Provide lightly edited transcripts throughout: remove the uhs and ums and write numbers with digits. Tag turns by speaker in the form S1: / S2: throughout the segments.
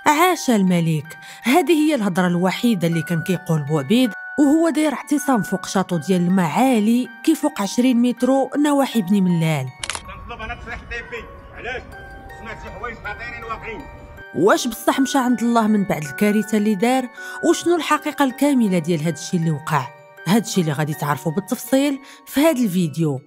S1: عاش الملك. هذه هي الهضره الوحيده اللي كان كيقول بوعبيد وهو داير اعتصام فوق شاطو ديال المعالي كيفوق 20 مترو نواحي بني ملال.
S2: كنطلب انا تصريح طبي. علاش؟ سمعت شي حوايج خطيرين واقعين.
S1: واش بصح مشى عند الله من بعد الكارثه اللي دار؟ وشنو الحقيقه الكامله ديال هذا الشيء اللي وقع؟ هذا الشيء اللي غادي تعرفوا بالتفصيل في هذا الفيديو.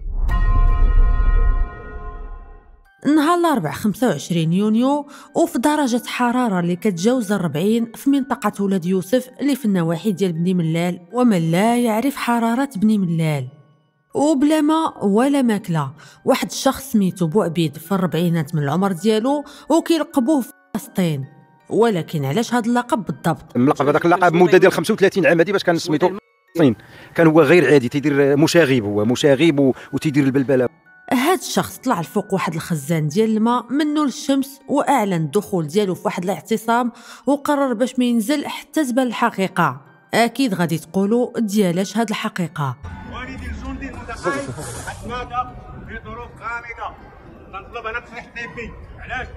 S1: نهار الاربعاء 25 يونيو وفي درجة حرارة اللي كتجاوز 40 في منطقة ولاد يوسف اللي في النواحي ديال بني ملال، ومن لا يعرف حرارة بني ملال. وبلا ما ولا ماكلة، واحد الشخص سميتو بوعبيد في الربعينات من العمر ديالو وكيلقبوه في فلسطين. ولكن علاش هذا اللقب بالضبط؟
S3: ملقب هذاك اللقب مده ديال 35 عام هذه باش كان سميتو فلسطين. كان هو غير عادي، تيدير مشاغب، هو مشاغب وتيدير البلبله.
S1: هاد الشخص طلع الفوق واحد الخزان ديال الماء منه للشمس واعلن الدخول ديالو في واحد الاعتصام وقرر باش ما ينزل حتى تبان الحقيقه. اكيد غادي تقولوا ديالاش هاد الحقيقه.
S2: والدي الجندي المتقاعد قد مات في ظروف غامضه. كنطلب انا تصريح طبي. علاش؟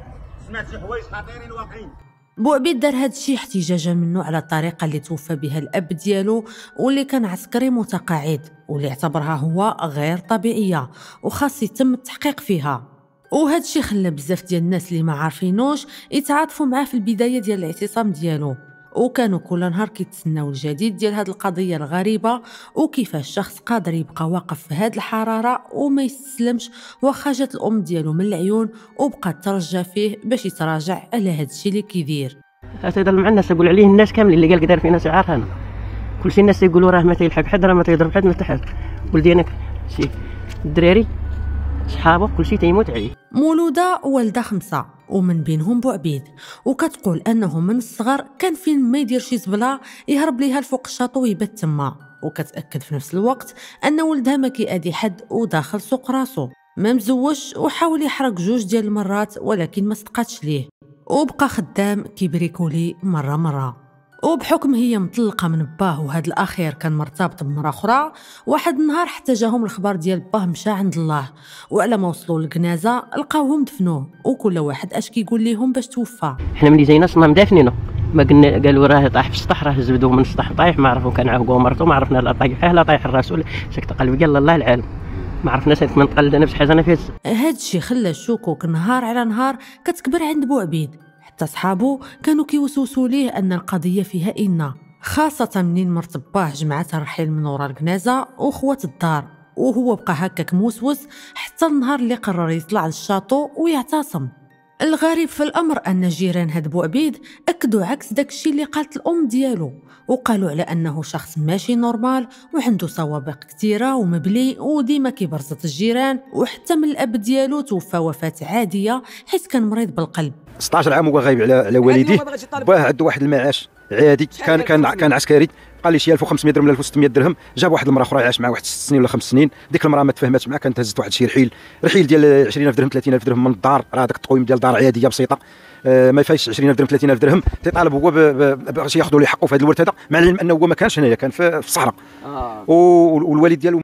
S2: سمعت شي حوايج خطيرين واقعين.
S1: بوعبيد دار هاد الشيء احتجاجا منه على الطريقه اللي توفى بها الاب ديالو واللي كان عسكري متقاعد واللي اعتبرها هو غير طبيعيه وخاص يتم التحقيق فيها. وهذا الشيء خلى بزاف ديال الناس اللي ما عارفينوش يتعاطفوا معاه في البدايه ديال الاعتصام ديالو، وكانوا كل نهار كيتسناو الجديد ديال هاد القضيه الغريبه وكيفاش الشخص قادر يبقى واقف في هاد الحراره وما يستسلمش واخا جات الام ديالو من العيون وبقات ترجى فيه باش يتراجع على هاد الشيء اللي كيدير.
S4: تيضل مع الناس يقول عليه الناس كامل اللي قال كدار فينا سي عارفانا. كلشي الناس يقولوا راه ما تيلحق حد، راه ما تيضرب حد من تحت. ولدي انا شي الدراري صحابه كلشي تيموت عليه.
S1: مولوده والده 5 ومن بينهم بوعبيد، وكتقول انه من الصغر كان فين ما يدير شي زبله يهرب ليها لفوق الشاطو ويبات تما، وكتاكد في نفس الوقت ان ولدها ما كيأذي حد وداخل سوق راسو. ما مزوجش وحاول يحرق 2 ديال المرات ولكن ما صدقاتش ليه، وبقى خدام كيبريكولي مره. وبحكم هي مطلقه من باه وهذا الاخير كان مرتبط بمراه اخرى، واحد النهار حتى جاهم الخبر ديال باه مشى عند الله، وعلى ما وصلوا للجنازه لقاوهم دفنوه وكل واحد اش كيقول لهم باش توفى.
S4: حنا ملي جينا صنا مدافنينه، ما قلنا قالوا راه طايح في السطح، راه زبدوه من السطح طايح، ما عرفوا كان عاوقوا مرته، ما عرفنا لا طايح لا طايح الراس ولا سكت قلبي قال الله العالم، ما عرفناش هذيك المنطقه اللي نفس حاجه انا فيها.
S1: هاد الشيء خلى الشكوك نهار على نهار كتكبر عند بوعبيد، حتى صحابو كانوا كيوسوسوا ليه ان القضيه فيها إن، خاصه منين مرت باه جمعات الرحيل من ورا الجنازه واخوات الدار، وهو بقى هكاك موسوس حتى النهار اللي قرر يطلع للشاطو ويعتصم. الغريب في الامر ان جيران هاد بوعبيد اكدوا عكس داكشي اللي قالت الام ديالو، وقالوا على انه شخص ماشي نورمال وعنده سوابق كثيره ومبلي وديما كيبرزط الجيران، وحتى من الاب ديالو توفى وفاه عاديه حيت كان مريض بالقلب.
S3: 16 عام هو غايب على والديه. باه عنده واحد المعاش عادي، كان عسكري، قال لي شي 1500 درهم ولا 1600 درهم. جاب واحد المراه اخرى عاش معاه واحد 6 سنين ولا 5 سنين، ديك المراه ما تفاهماتش معاه، كانت هزت واحد شي رحيل ديال 20000 درهم 30000 درهم من الدار، راه داك التقويم ديال دار عاديه بسيطه، ما يفايش 20000 درهم 30000 درهم. تيطالب هو باش ياخذوا ليه حقه في هذا الورث هذا، مع العلم انه هو ما كانش هنايا، كان في الصحراء. والوالد ديالو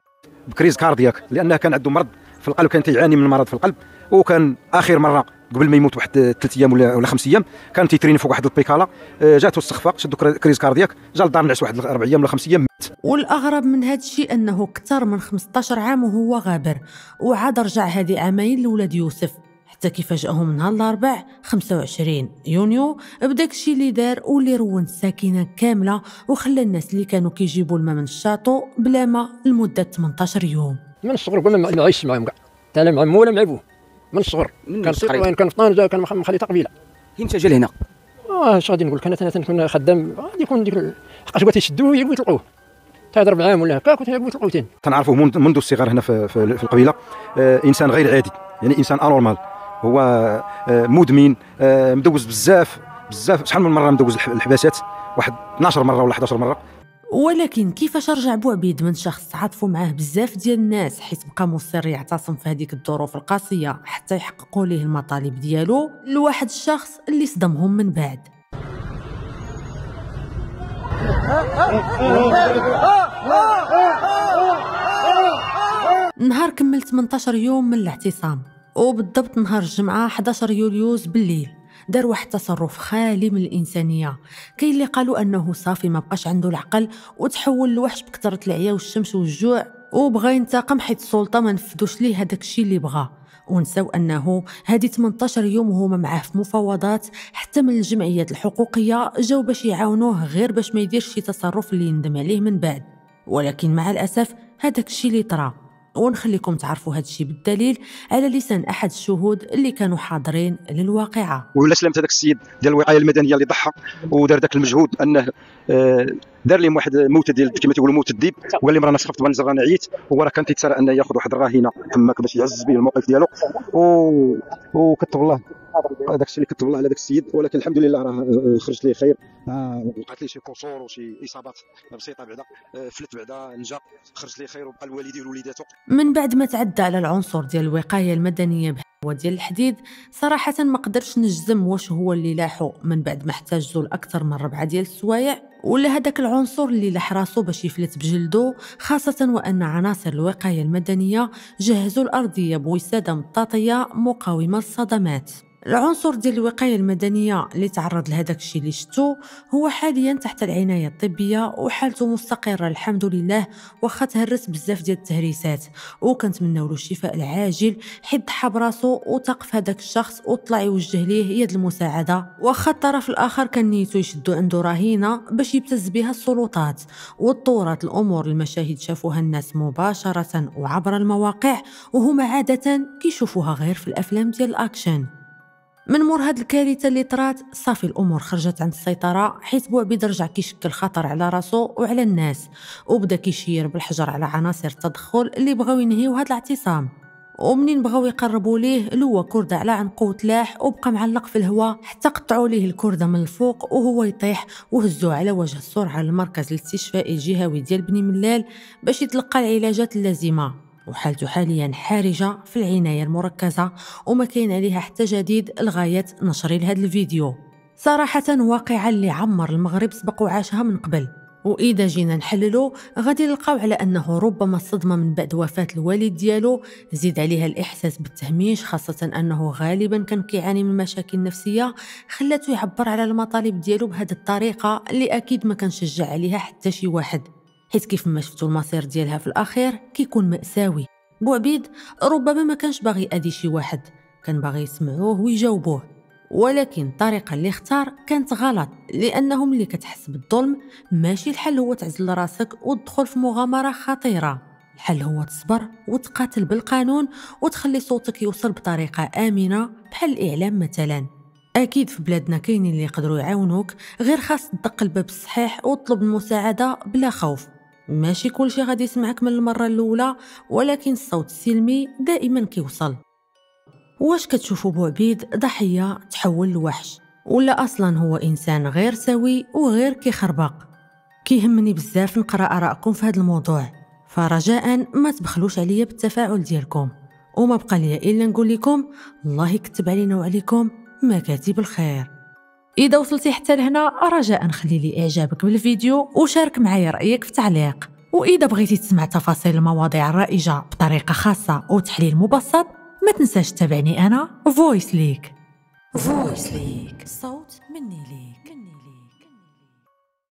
S3: بكريز كاردياك لانه كان عنده مرض في القلب، كان تيعاني من مرض في القلب، وكان اخر مره قبل ما يموت واحد 3 ايام ولا 5 ايام كان تيتريني فوق واحد البيكالا، جاتو السخفه شدو كريز كاردياك، جا للدار نعس واحد 4 ايام ولا 5 ايام مات.
S1: والاغرب من هذا الشيء انه اكثر من 15 عام وهو غابر، وعاد رجع هذه عامين لولاد يوسف، حتى كيف فاجئهم نهار الاربعاء 25 يونيو بداك الشيء اللي دار واللي رون الساكنه كامله وخلى الناس اللي كانوا كيجيبوا الماء من الشاطو بلا ما لمده 18 يوم.
S5: من الصغر قلنا ما عايش معاهم كاع، حتى انا مع مو ولا مع بوه من الصغر. كان صغير كان فطان كان مخليته قبيله.
S6: امتى جا لهنا؟
S5: اش غادي نقول لك، انا كنت خدام غادي يكون ديك حقاش بغا تيشدوه يبغوا يطلقوه حتى 4 عام ولا هكا، كنت يبغوا يطلقوه ثاني.
S3: تنعرفوه منذ الصغر هنا في القبيله، انسان غير عادي، يعني انسان انورمال، هو مدمن، مدوز بزاف شحال من مره مدوز الحباسات، واحد 12 مره ولا 11 مره.
S1: ولكن كيفاش رجع بوعبيد من شخص تعاطفوا معاه بزاف ديال الناس حيت بقى مصر يعتصم في هذيك الظروف القاسيه حتى يحققوا ليه المطالب ديالو لواحد الشخص اللي صدمهم من بعد؟ نهار كمل 18 يوم من الاعتصام، وبالضبط نهار الجمعه 11 يوليوز بالليل دار واحد التصرف خالي من الانسانيه. كاين اللي قالوا انه صافي ما بقاش عنده العقل وتحول لوحش بكثره العيا والشمس والجوع وبغى ينتقم حيت السلطه ما نفذوش ليه هذاك الشيء اللي بغى، ونساو انه هذه 18 يوم وهما معاه في مفاوضات حتى من الجمعيات الحقوقيه جاو باش يعاونوه غير باش ما يديرش شي تصرف اللي يندم عليه من بعد. ولكن مع الاسف هذاك الشيء اللي طرا، ونخليكم تعرفوا هذا الشيء بالدليل على لسان احد الشهود اللي كانوا حاضرين للواقعه.
S3: ولا سلامت هذاك السيد ديال الوقايه المدنيه اللي ضحى ودار ذاك المجهود انه دار لهم واحد موته ديال كما تيقولوا موت الديب، وقال لهم راه انا سخفت بنزل راه عييت، هو راه كان تيتسرى انه ياخذ واحد الراهنه تماك باش يعزز به الموقف ديالو وكتب الله هذاك الشيء اللي كتب الله على ذاك السيد. ولكن الحمد لله راه خرجت ليه خير، وقعت ليه شي قصور وشي اصابات بسيطه بعدا فلت بعدا نجا خرج ليه خير وبقى لوالديه ووليداته.
S1: من بعد ما تعدى على العنصر ديال الوقايه المدنيه بحوا ديال الحديد، صراحه ما قدرتش نجزم واش هو اللي لاحو من بعد ما احتاجوا لاكثر من 4 ديال السوايع ولا هذاك العنصر اللي لح راسو باش يفلت بجلدو، خاصه وان عناصر الوقايه المدنيه جهزوا الارضيه بوساده مطاطيه مقاومه للصدمات. العنصر ديال الوقايه المدنيه اللي تعرض لهذاك الشيء اللي شفتو هو حاليا تحت العنايه الطبيه وحالته مستقره الحمد لله، واخا تهرس بزاف ديال التهريسات، وكنتمناو له الشفاء العاجل حيت ضحى براسو وتقف هذاك الشخص وطلع يوجه ليه يد المساعده، واخا الطرف الاخر كان نيتو يشدو عنده رهينه باش يبتز بها السلطات. وطورت الامور المشاهد شافوها الناس مباشره وعبر المواقع، وهما عاده كيشوفوها غير في الافلام ديال الاكشن. من مور هاد الكارثه اللي طرات صافي الامور خرجت عن السيطره، حيت بوعبيد رجع كيشكل خطر على راسو وعلى الناس، وبدا كيشير بالحجر على عناصر التدخل اللي بغاو ينهيو هاد الاعتصام. ومنين بغاو يقربوا ليه لوا كرده على عنقو تلاح وبقى معلق في الهواء حتى قطعوا ليه الكرده من الفوق وهو يطيح، وهزوه على وجه السرعه للمركز الاستشفائي الجهوي ديال بني ملال باش يتلقى العلاجات اللازمه، وحالته حاليا حارجه في العنايه المركزه وما كاين عليها حتى جديد لغايه نشري لهذا الفيديو. صراحه واقعه اللي عمر المغرب سبق وعاشها من قبل، واذا جينا نحللو غادي نلقاو على انه ربما الصدمه من بعد وفاه الوالد ديالو زيد عليها الاحساس بالتهميش، خاصه انه غالبا كان كيعاني من مشاكل نفسيه خلاته يعبر على المطالب ديالو بهذه الطريقه اللي اكيد ما كان شجع عليها حتى شي واحد، حيت كيف ما شفتوا المصير ديالها في الاخير كيكون مأساوي. بوعبيد ربما ما كانش باغي يأذي شي واحد، كان باغي يسمعوه ويجاوبوه، ولكن الطريقه اللي اختار كانت غلط، لانه ملي كتحس بالظلم ماشي الحل هو تعزل راسك وتدخل في مغامره خطيره، الحل هو تصبر وتقاتل بالقانون وتخلي صوتك يوصل بطريقه امنه بحال الاعلام مثلا. اكيد في بلادنا كاينين اللي يقدروا يعاونوك، غير خاص تدق الباب الصحيح وتطلب المساعده بلا خوف. ماشي كلشي غادي يسمعك من المره الاولى، ولكن الصوت السلمي دائما كيوصل. واش كتشوفوا بوعبيد ضحيه تحول لوحش، ولا اصلا هو انسان غير سوي وغير كيخربق؟ كيهمني بزاف نقرا ارائكم في هذا الموضوع، فرجاء ما تبخلوش عليا بالتفاعل ديالكم، وما بقى لي الا نقول لكم الله يكتب علينا وعليكم مكاتب الخير. إذا وصلتي حتى لهنا رجاء خلي لي إعجابك بالفيديو وشارك معايا رأيك في تعليق، وإذا بغيتي تسمع تفاصيل المواضيع الرائجة بطريقة خاصة وتحليل مبسط ما تنساش تتابعني أنا فويس ليك. صوت مني ليك.